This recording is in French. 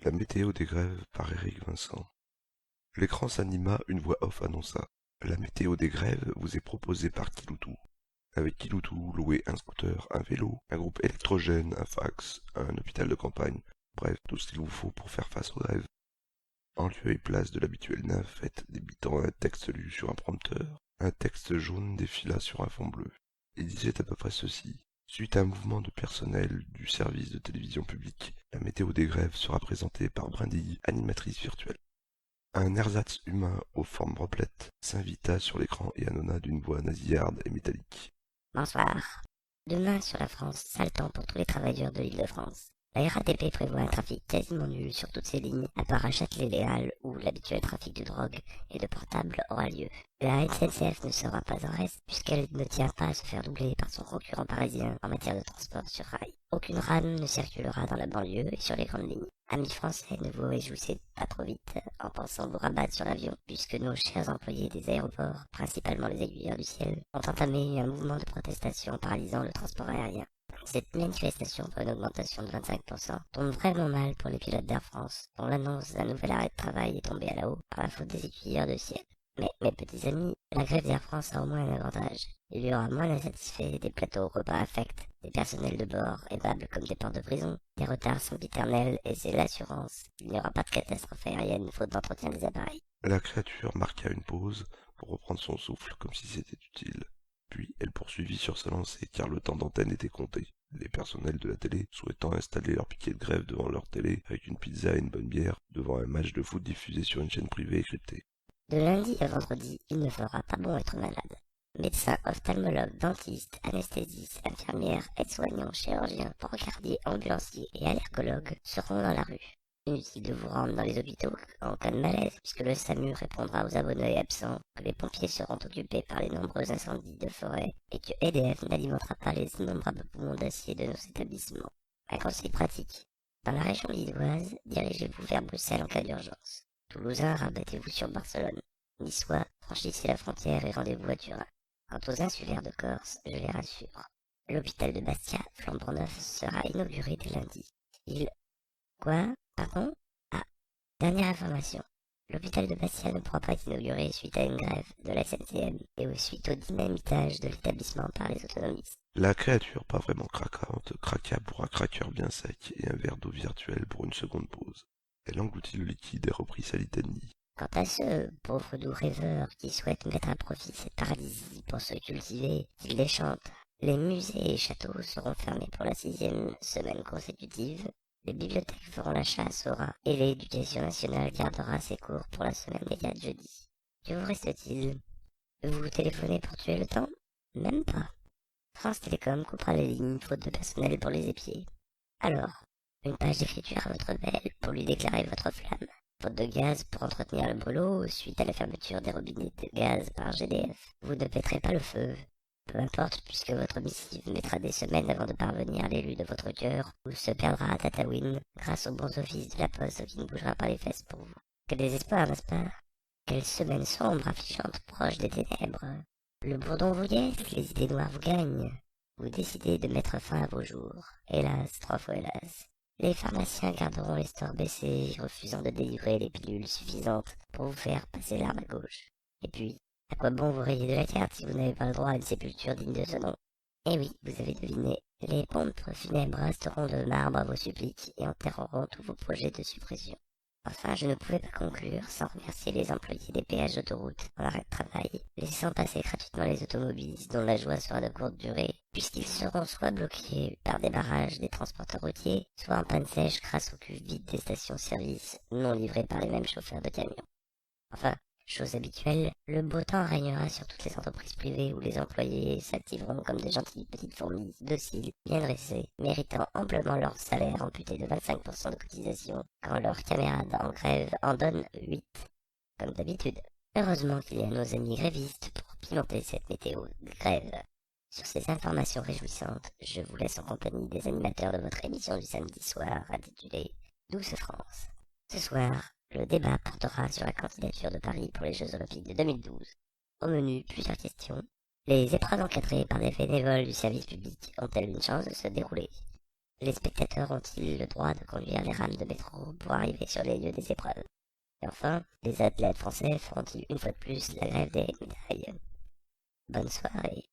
La météo des grèves par Éric Vincent. L'écran s'anima, une voix off annonça. La météo des grèves vous est proposée par Kiloutou. Avec Kiloutou, louez un scooter, un vélo, un groupe électrogène, un fax, un hôpital de campagne, bref, tout ce qu'il vous faut pour faire face aux grèves. En lieu et place de l'habituelle navette débitant un texte lu sur un prompteur, un texte jaune défila sur un fond bleu. Il disait à peu près ceci. Suite à un mouvement de personnel du service de télévision publique, la météo des grèves sera présentée par Brindille, animatrice virtuelle. Un ersatz humain aux formes replètes s'invita sur l'écran et annonna d'une voix nasillarde et métallique. Bonsoir. Demain sur la France, sale temps pour tous les travailleurs de l'Île-de-France. La RATP prévoit un trafic quasiment nul sur toutes ces lignes, à part à Châtelet-Léal, où l'habituel trafic de drogue et de portables aura lieu. La SNCF ne sera pas en reste, puisqu'elle ne tient pas à se faire doubler par son concurrent parisien en matière de transport sur rail. Aucune rame ne circulera dans la banlieue et sur les grandes lignes. Amis français, ne vous réjouissez pas trop vite en pensant vous rabattre sur l'avion, puisque nos chers employés des aéroports, principalement les aiguilleurs du ciel, ont entamé un mouvement de protestation paralysant le transport aérien. Cette manifestation pour une augmentation de 25% tombe vraiment mal pour les pilotes d'Air France, dont l'annonce d'un nouvel arrêt de travail est tombée à la haut par la faute des aiguilleurs de ciel. Mais, mes petits amis, la grève d'Air France a au moins un avantage. Il y aura moins d'insatisfaits, des plateaux repas infects, des personnels de bord aimables comme des portes de prison, des retards sempiternels et c'est l'assurance. Il n'y aura pas de catastrophe aérienne faute d'entretien des appareils. La créature marqua une pause pour reprendre son souffle comme si c'était utile. Puis elle poursuivit sur sa lancée car le temps d'antenne était compté. Les personnels de la télé souhaitant installer leur piquet de grève devant leur télé avec une pizza et une bonne bière devant un match de foot diffusé sur une chaîne privée et cryptée. De lundi à vendredi, il ne fera pas bon être malade. Médecins, ophtalmologues, dentistes, anesthésistes, infirmières, aides-soignants, chirurgiens, brancardiers, ambulanciers et allergologues seront dans la rue. Inutile de vous rendre dans les hôpitaux en cas de malaise, puisque le SAMU répondra aux abonnés absents, que les pompiers seront occupés par les nombreux incendies de forêt et que EDF n'alimentera pas les innombrables poumons d'acier de nos établissements. Un conseil pratique. Dans la région lilloise, dirigez-vous vers Bruxelles en cas d'urgence. Toulousains, rabattez-vous sur Barcelone. Niçois, franchissez la frontière et rendez-vous à Turin. Quant aux insulaires de Corse, je les rassure. L'hôpital de Bastia, flambant neuf, sera inauguré dès lundi. Quoi? Pardon? Ah, dernière information. L'hôpital de Bastia ne pourra pas être inauguré suite à une grève de la SNCM et suite au dynamitage de l'établissement par les autonomistes. La créature, pas vraiment craquante, craqua pour un craqueur bien sec et un verre d'eau virtuelle pour une seconde pause. Elle engloutit le liquide et reprit sa litanie. Quant à ceux, pauvres doux rêveurs, qui souhaitent mettre à profit cette paralysie pour se cultiver, qu'ils les chantent. Les musées et châteaux seront fermés pour la 6e semaine consécutive. Les bibliothèques feront la chasse aux rats et l'éducation nationale gardera ses cours pour la semaine des 4 jeudis. Que vous reste-t-il? Vous téléphonez pour tuer le temps? Même pas. France Télécom coupera les lignes faute de personnel pour les épier. Alors, une page d'écriture à votre belle pour lui déclarer votre flamme. Faute de gaz pour entretenir le brûlot suite à la fermeture des robinets de gaz par GDF. Vous ne péterez pas le feu. Peu importe, puisque votre missive mettra des semaines avant de parvenir à l'élu de votre cœur, ou se perdra à Tataouine, grâce aux bons offices de la poste qui ne bougera pas les fesses pour vous. Quel désespoir, n'est-ce pas? Quelle semaine sombre, affichante, proche des ténèbres. Le bourdon vous guette, les idées noires vous gagnent. Vous décidez de mettre fin à vos jours. Hélas, 3 fois hélas. Les pharmaciens garderont les stores baissés, refusant de délivrer les pilules suffisantes pour vous faire passer l'arme à gauche. Et puis, à quoi bon vous rayer de la carte si vous n'avez pas le droit à une sépulture digne de ce nom? Eh oui, vous avez deviné, les pompes funèbres resteront de marbre à vos suppliques et enterreront tous vos projets de suppression. Enfin, je ne pouvais pas conclure sans remercier les employés des péages d'autoroute en arrêt de travail, laissant passer gratuitement les automobilistes dont la joie sera de courte durée, puisqu'ils seront soit bloqués par des barrages des transporteurs routiers, soit en panne sèche grâce aux cuves vides des stations-service non livrées par les mêmes chauffeurs de camions. Enfin, chose habituelle, le beau temps régnera sur toutes les entreprises privées où les employés s'activeront comme de gentilles petites fourmis, dociles, bien dressées, méritant amplement leur salaire amputé de 25% de cotisation, quand leurs camarades en grève en donnent 8, comme d'habitude. Heureusement qu'il y a nos amis grévistes pour pimenter cette météo de grève. Sur ces informations réjouissantes, je vous laisse en compagnie des animateurs de votre émission du samedi soir intitulée Douce France. Ce soir, le débat portera sur la candidature de Paris pour les Jeux Olympiques de 2012. Au menu, plusieurs questions. Les épreuves encadrées par des bénévoles du service public ont-elles une chance de se dérouler? Les spectateurs ont-ils le droit de conduire les rames de métro pour arriver sur les lieux des épreuves? Et enfin, les athlètes français feront-ils une fois de plus la grève des médailles? Bonne soirée.